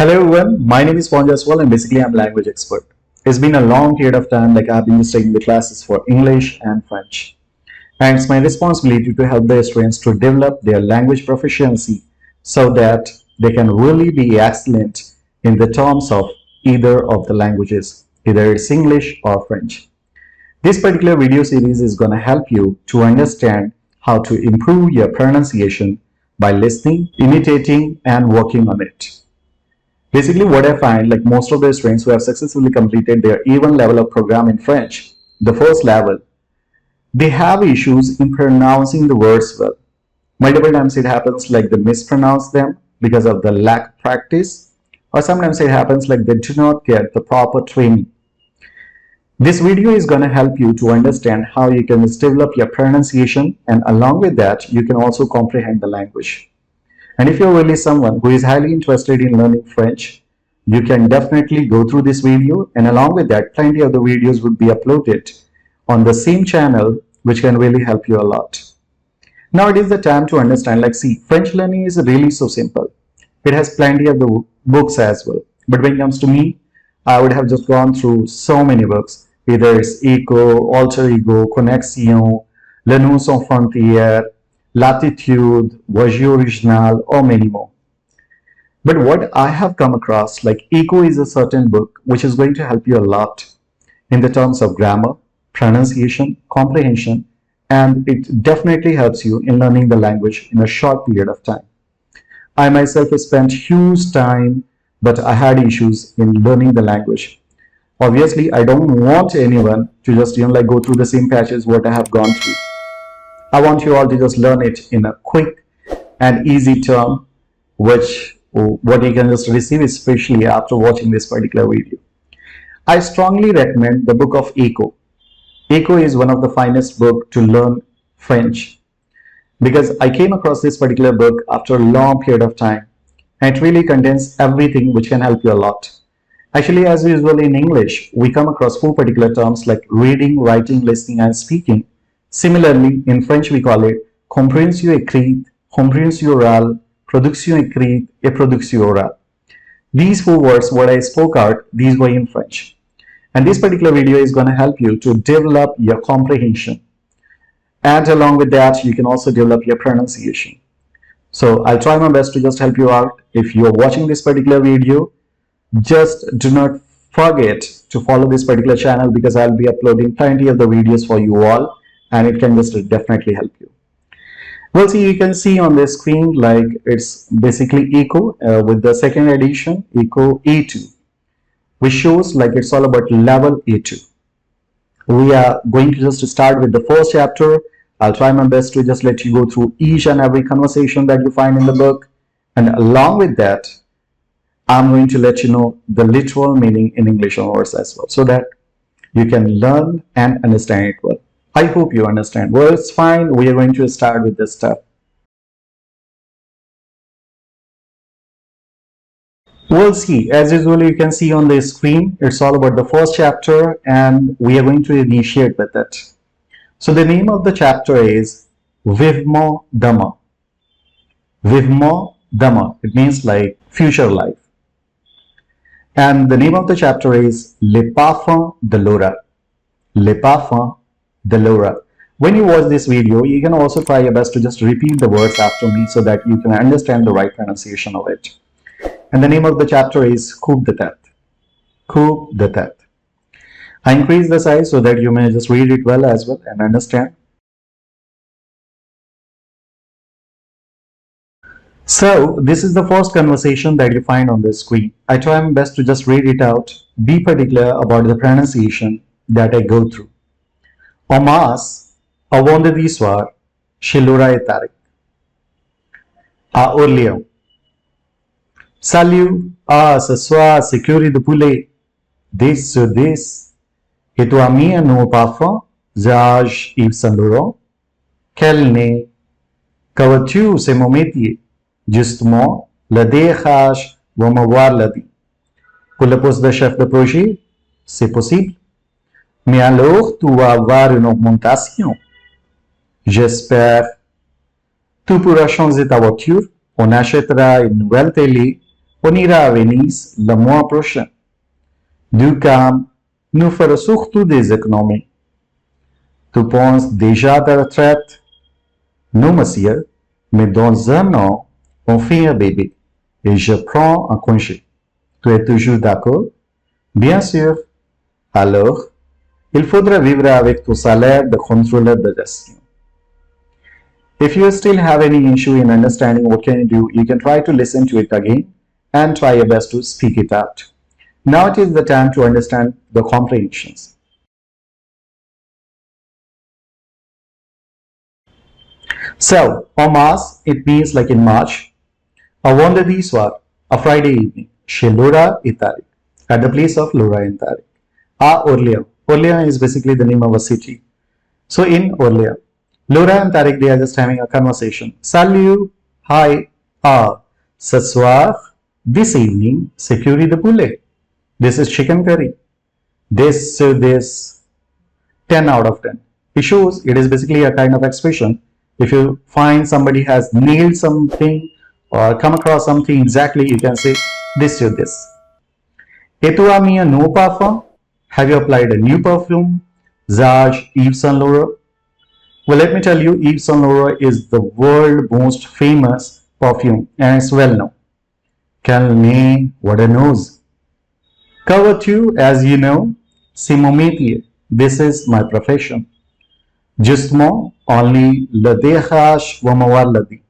Hello everyone, my name is Ponjaswal and basically I'm a language expert. It's been a long period of time I've been just taking the classes for English and French. And it's my responsibility to help the students to develop their language proficiency so that they can really be excellent in the terms of either of the languages, either it's English or French. This particular video series is going to help you to understand how to improve your pronunciation by listening, imitating and working on it. Basically what I find, like most of the students who have successfully completed their A1 level of program in French, the first level, they have issues in pronouncing the words well. Multiple times it happens like they mispronounce them because of the lack of practice, or sometimes it happens like they do not get the proper training. This video is going to help you to understand how you can develop your pronunciation, and along with that you can also comprehend the language. And if you're really someone who is highly interested in learning French, you can definitely go through this video, and along with that plenty of the videos would be uploaded on the same channel which can really help you a lot. Now it is the time to understand, French learning is really so simple. It has plenty of the books as well. But when it comes to me, I would have just gone through so many books. Either it's Eco, Alter Ego, Connexion, Le Nom Sans Frontières, Latitude, Voyage Original, or many more. But what I have come across, like Eco is a certain book which is going to help you a lot in the terms of grammar, pronunciation, comprehension, and it definitely helps you in learning the language in a short period of time. I myself have spent huge time, but I had issues in learning the language. Obviously, I don't want anyone to just go through the same patches what I have gone through. I want you all to just learn it in a quick and easy term, what you can just receive, especially after watching this particular video. I strongly recommend the book of Eco. Eco is one of the finest books to learn French, because I came across this particular book after a long period of time, and it really contains everything which can help you a lot. Actually, as usual in English, we come across 4 particular terms like reading, writing, listening and speaking. Similarly, in French we call it Compréhension, Écrite, Compréhension orale, Production écrite et Production orale. These 4 words, what I spoke out, these were in French. And this particular video is going to help you to develop your comprehension. And along with that, you can also develop your pronunciation. So I'll try my best to just help you out. If you're watching this particular video, just do not forget to follow this particular channel, because I'll be uploading plenty of the videos for you all, and it can just definitely help you. Well, see, you can see on the screen like it's basically Eco with the second edition, Eco A2, which shows like it's all about level A2. We are going to just start with the first chapter. I'll try my best to just let you go through each and every conversation that you find in the book, and along with that I'm going to let you know the literal meaning in English words as well, so that you can learn and understand it well. I hope you understand. Well, it's fine. We are going to start with this stuff. Well, see, as usual, you can see on the screen, it's all about the first chapter, and we are going to initiate with it. So the name of the chapter is Vivement Demain. Vivement Demain. It means like future life. And the name of the chapter is Les Parfums de Laura. Les Parfums de Laura. When you watch this video, you can also try your best to just repeat the words after me so that you can understand the right pronunciation of it. And the name of the chapter is Coup de tête. Coup de tête. I increase the size so that you may just read it well as well and understand. So this is the first conversation that you find on the screen. I try my best to just read it out, be particular about the pronunciation that I go through. En masse, à vendredi soir, chez Laura et Tariq, à Orléans. Salut, ce soir, c'est curry de poulet, 10 sur 10. Et toi, ami, nos parfums, Zage Yves Saint Laurent. Quel nez, qu'avais-tu, c'est mon métier. Justement, le DRH va m'avoir la vie. Pour le poste de chef de projet, c'est possible. Mais alors, tu vas avoir une augmentation. J'espère. Tu pourras changer ta voiture. On achètera une nouvelle télé. On ira à Venise le mois prochain. Du calme, nous ferons surtout des économies. Tu penses déjà à ta retraite? Non, monsieur, mais dans un an, on fait un bébé et je prends un congé. Tu es toujours d'accord? Bien sûr. Alors, il faudra vivre avec ton salaire de contrôleur de gestion. If you still have any issue in understanding what can you do, you can try to listen to it again and try your best to speak it out. Now it is the time to understand the comprehensions. So, en mars, it means like in March. A vendredi soir, a Friday evening, chez Laura et Tariq, at the place of Laura and Tariq. À Orléans. Orléans is basically the name of a city. So in Orléans, Laura and Tariq, they are just having a conversation. Salut, hi, ce soir, this evening, c'est curry de poulet. This is chicken curry. This, 10 out of 10. It shows it is basically a kind of expression. If you find somebody has nailed something or come across something exactly, you can say this to this. Et tu as mis un nouveau parfum? Have you applied a new perfume? Zaj, Yves Saint Laurent? Well, let me tell you, Yves Saint Laurent is the world's most famous perfume and it's well known. Calme, what a nose. Cover 2, as you know, c'est mon métier. This is my profession. Justement, only le DH va m'avoir le dit.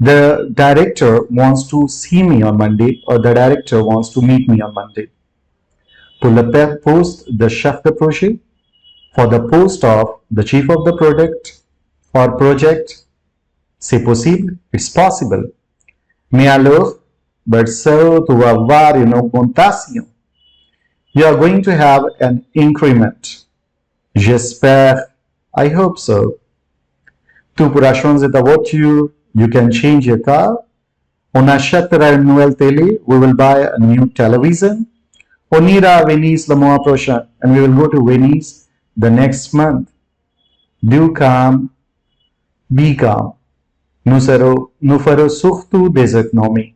The director wants to see me on Monday or the director wants to meet me on Monday. Pour le poste de chef de projet, for the post of the chief of the product or project, c'est possible, it's possible. Mais alors, but so tu vas avoir une augmentation. You are going to have an increment. J'espère, I hope so. Tu pourras changer ta voiture, you can change your car. On achètera une nouvelle télé, we will buy a new television. On ira à Venise le mois prochain, and we will go to Venice the next month. Do calm, be calm. Nous ferons surtout des économies.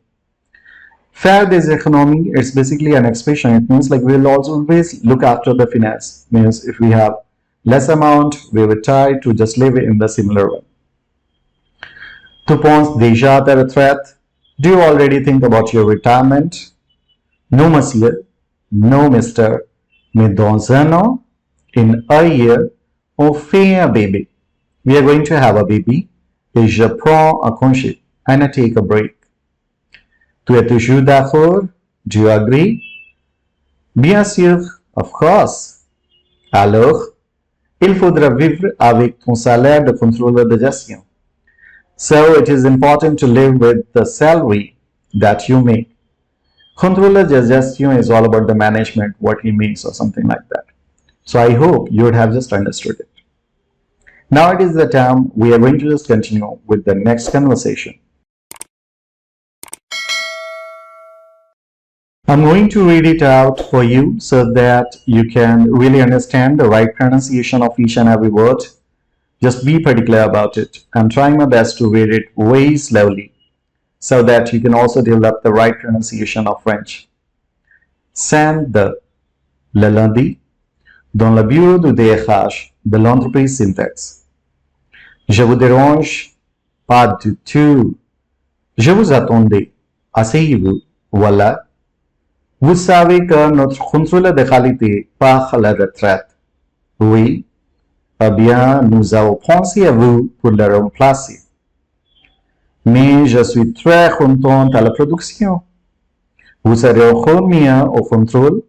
Faire des économies, it's basically an expression. It means like we will always look after the finance. Means if we have less amount, we will try to just live in the similar way. Tu penses déjà à ta retraite? Do you already think about your retirement? No, monsieur. No, mister. Mais dans un an, in a year, on fait un bébé. We are going to have a baby. Et je prends un congé. And I take a break. Tu es toujours d'accord? Do you agree? Bien sûr, of course. Alors, il faudra vivre avec ton salaire de contrôleur de gestion. So it is important to live with the salary that you make. Controller de gestion is all about the management, what he makes or something like that. So I hope you would have just understood it. Now it is the time we are going to just continue with the next conversation. I'm going to read it out for you so that you can really understand the right pronunciation of each and every word. Just be particular about it. I'm trying my best to read it very slowly so that you can also develop the right pronunciation of French. Samedi, le lundi, dans le bureau du DRH de l'entreprise Syntax. Je vous dérange pas du tout. Je vous attendais. Asseyez-vous. Voilà. Vous savez que notre contrôleur de qualité part à la retraite. Oui. Eh bien, nous avons pensé à vous pour le remplacer. Mais je suis très contente à la production. Vous serez encore mieux au contrôle.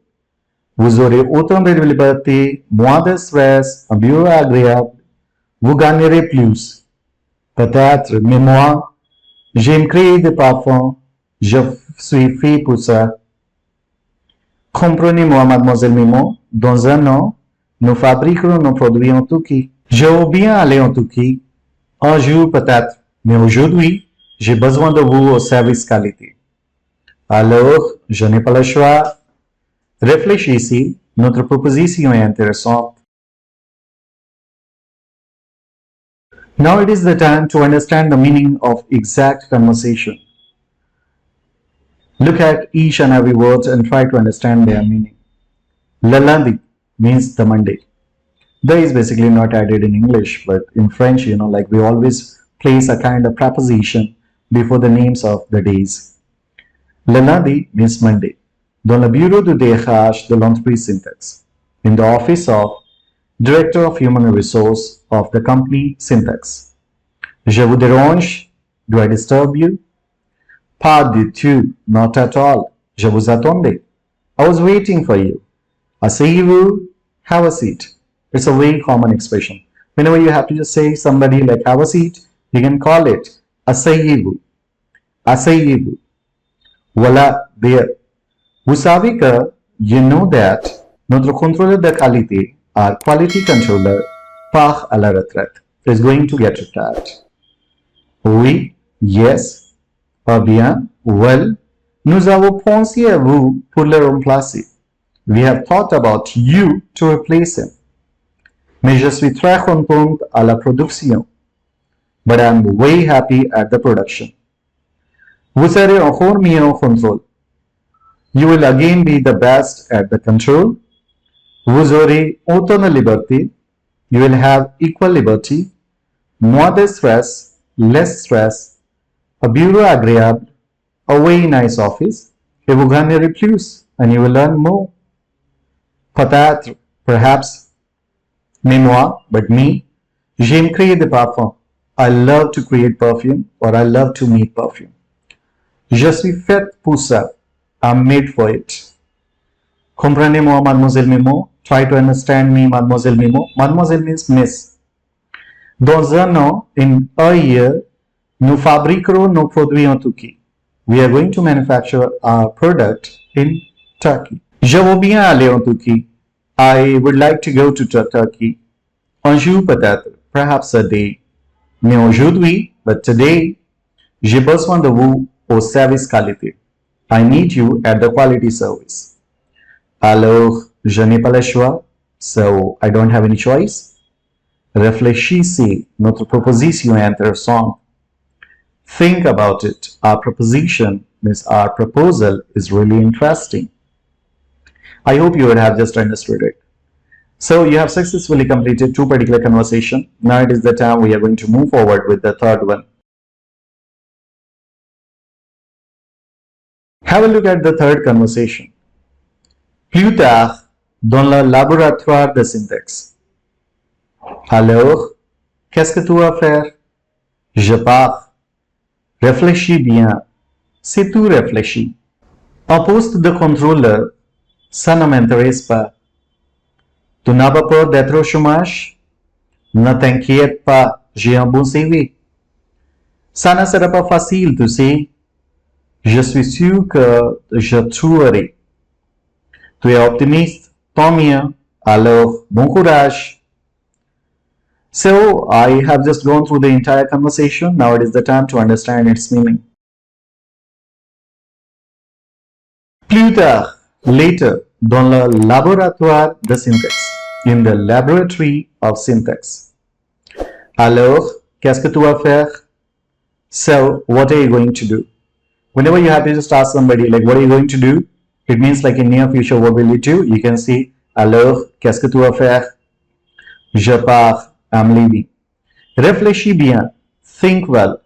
Vous aurez autant de liberté, moins de stress, un bureau agréable. Vous gagnerez plus. Peut-être, mais moi, j'aime créer des parfums. Je suis fait pour ça. Comprenez-moi, mademoiselle Mimo, dans un an, nous fabriquerons nos produits en Turquie. Je veux bien aller en Turquie, un jour peut-être, mais aujourd'hui, j'ai besoin de vous au service qualité. Alors, je n'ai pas le choix. Réfléchissez, notre proposition est intéressante. Now it is the time to understand the meaning of exact conversation. Look at each and every word and try to understand their meaning. Lalandi means the Monday. The is basically not added in English, but in French, like we always place a kind of preposition before the names of the days. Le lundi means Monday. Dans le bureau de DRH de l'entreprise Syntax. In the office of Director of Human Resource of the company Syntax. Je vous dérange? Do I disturb you? Pas du tout, not at all. Je vous attendais. I was waiting for you. Asseyez-vous? Have a seat. It's a very common expression. Whenever you have to just say somebody like have a seat, you can call it asseyez-vous. Asseyez-vous. Voilà, there. Vous savez que, you know that, notre contrôleur de qualité, our quality controller, part à la retraite, is going to get retired. Oui, yes, pas bien, well, nous avons pensé à vous pour le remplacer. We have thought about you to replace him. Mais je suis très contente à la production. But I'm way happy at the production. Vous serez encore mieux au contrôle. You will again be the best at the control. Vous aurez autant de liberté. You will have equal liberty. Moins de stress, less stress. A bureau agréable. A very nice office. Et vous gagnerez plus and you will learn more. Peut-être, perhaps, mais moi, but me, j'aime créer des parfums. I love to create perfume or I love to make perfume. Je suis faite pour ça. I'm made for it. Comprenez-moi, mademoiselle Mimo. Try to understand me, mademoiselle Mimo. Mademoiselle means miss. Dans un an, in a year, nous fabriquerons nos produits en Turquie. We are going to manufacture our product in Turkey. Je veux bien aller en Turquie. I would like to go to Turkey. Un jour peut-être, perhaps a day. Mais aujourd'hui, but today, j'ai besoin de vous au service qualité. I need you at the quality service. Alors, je n'ai pas le choix, so I don't have any choice. Réfléchissez, notre proposition est intéressante. Think about it. Our proposition means our proposal is really interesting. I hope you would have just understood it. So you have successfully completed two particular conversations. Now it is the time we are going to move forward with the third one. Have a look at the third conversation. Plus tard, dans le laboratoire de syntaxe. Alors, qu'est-ce que tu vas faire? Je pars. Réfléchis bien. C'est tout réfléchi. Un poste de contrôleur, ça ne m'intéresse pas. Tu n'as pas peur d'être au chômage? Ne t'inquiète pas, j'ai un bon CV. Ça ne sera pas facile, tu sais. Je suis sûr que je trouverai. Tu es optimiste, tant mieux. Alors, bon courage. So, I have just gone through the entire conversation. Now it is the time to understand its meaning. Plus tard, later, dans le laboratoire de syntaxe. In the laboratory of syntax. Alors, qu'est-ce que tu vas faire? So, what are you going to do? Whenever you have to just ask somebody like, what are you going to do? It means like in near future, what will you do? You can say, alors, qu'est-ce que tu vas faire? Je pars, I'm leaving. Réfléchis bien, think well.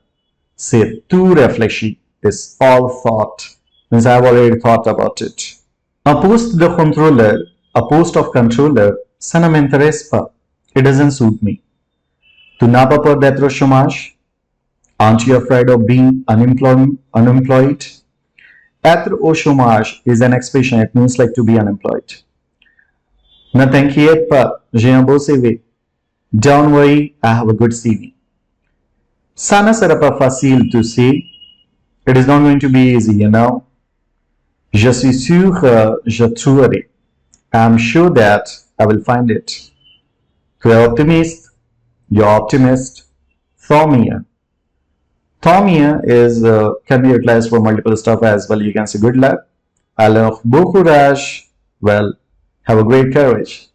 C'est tout réfléchi, it's all thought. Means I've already thought about it. Un poste de contrôleur, a post of controller, ça ne m'intéresse pas. It doesn't suit me. Tu n'as pas peur d'être au chômage? Aren't you afraid of being unemployed? Être au chômage is an expression. It means like to be unemployed. Ne t'inquiète pas, j'ai un beau CV. Don't worry, I have a good CV. Ça ne sera pas facile, tu sais. It is not going to be easy, you know. Je suis sûr que je trouverai. I'm sure that I will find it. Tu es optimiste. You're optimist. Tant mieux. Tant mieux is can be utilized for multiple stuff as well. You can say good luck. Alors, bon courage. Well, have a great courage.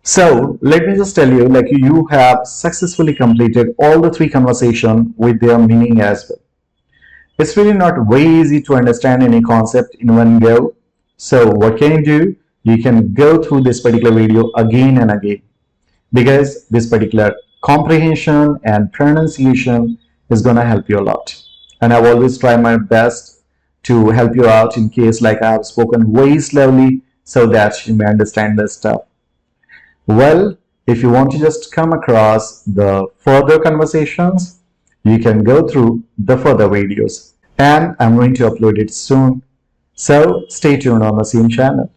So, let me just tell you, like you have successfully completed all the three conversations with their meaning as well. It's really not very easy to understand any concept in one go. So what can you do? You can go through this particular video again and again, because this particular comprehension and pronunciation is going to help you a lot. And I've always tried my best to help you out in case like I have spoken very slowly so that you may understand this stuff. Well, if you want to just come across the further conversations, you can go through the further videos, and I'm going to upload it soon. So stay tuned on the same channel.